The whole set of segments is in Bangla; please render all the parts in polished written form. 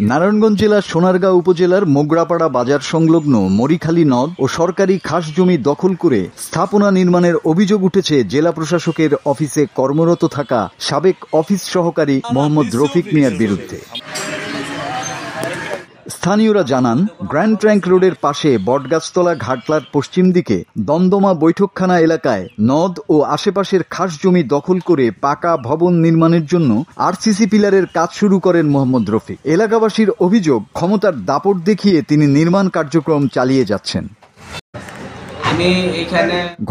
নারায়ণগঞ্জ জেলার সোনারগাঁও উপজেলার মোগরাপাড়া বাজার সংলগ্ন মরিখালী নদ ও সরকারি খাস জমি দখল করে স্থাপনা নির্মাণের অভিযোগ উঠেছে জেলা প্রশাসকের অফিসে কর্মরত থাকা সাবেক অফিস সহকারী মোহাম্মদ রফিক মিয়ার বিরুদ্ধে। স্থানীয়রা জানান, গ্র্যান্ড ট্র্যাঙ্ক রোডের পাশে বটগাছতলা ঘাটলার পশ্চিম দিকে দমদমা বৈঠকখানা এলাকায় নদ ও আশেপাশের খাস জমি দখল করে পাকা ভবন নির্মাণের জন্য আরসিসি পিলারের কাজ শুরু করেন মোহাম্মদ রফিক। এলাকাবাসীর অভিযোগ, ক্ষমতার দাপট দেখিয়ে তিনি নির্মাণ কার্যক্রম চালিয়ে যাচ্ছেন।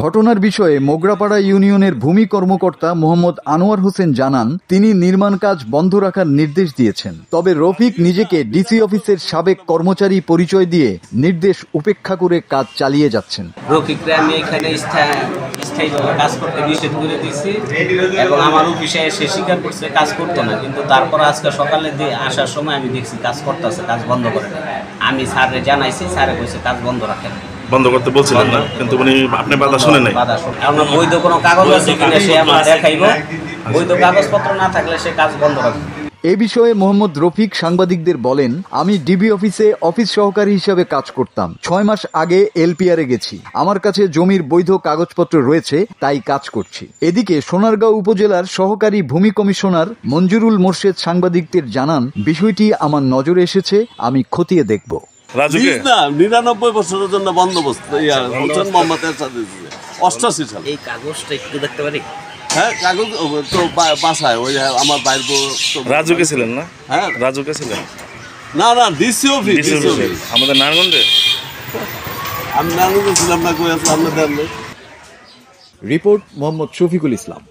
ঘটনার বিষয়ে মোগরাপাড়া ইউনিয়নের ভূমি কর্মকর্তা মোহাম্মদ আনোয়ার হোসেন জানান, তিনি নির্মাণ কাজ বন্ধ রাখার নির্দেশ দিয়েছেন। তবে রফিক নিজেকে ডিসি অফিসের সাবেক কর্মচারী পরিচয় দিয়ে নির্দেশ উপেক্ষা করে কাজ চালিয়ে যাচ্ছেন। রফিকরা আমি এখানে স্থায়ীভাবে কাজ করতে নিষেধ করে দিয়েছি এবং আমার অফিসে এসে স্বীকার করছে কাজ করতো না, কিন্তু তারপর আজকে সকালে আসার সময় আমি দেখছি কাজ করতেছে, কাজ বন্ধ করে না। আমি স্যারে জানাইছি, স্যারে কইছে কাজ বন্ধ রাখেন, বন্ধ করতে বলছিলেন না, কিন্তু উনি আপনি বাধা শুনেন নাই। কারণ বৈধ কোনো কাগজ আছে কিনা সে আমার দেখাইব, বৈধ কাগজপত্র না থাকলে সে কাজ বন্ধ রাখবে। এ বিষয়ে মোহাম্মদ রফিক সাংবাদিকদের বলেন, আমি ডিবি অফিসে অফিস সহকারী হিসেবে কাজ করতাম। 6 মাস আগে এলপিআরে গেছি, আমার কাছে জমির বৈধ কাগজপত্র রয়েছে, তাই কাজ করছি। এদিকে সোনারগাঁও উপজেলার সহকারী ভূমি কমিশনার মঞ্জুরুল মোর্শেদ সাংবাদিকদের জানান, বিষয়টি আমার নজরে এসেছে, আমি খতিয়ে দেখব। 99 বছরের জন্য বন্দোবস্ত মোহাম্মদ এরশাদ 88 সালে। এই কাগজটা একটু দেখতে পারি? হ্যাঁ, কাগজ তো বাসায় ওই আমার বাইর রাজুকে ছিলেন না? হ্যাঁ, রাজুকে ছিলেন না ডিসি অফিস আমাদের নারায়ণগঞ্জে। আমি নারায়ণগঞ্জে ছিলাম না, কই আসলাম না দেন। রিপোর্ট মোহাম্মদ শফিকুল ইসলাম।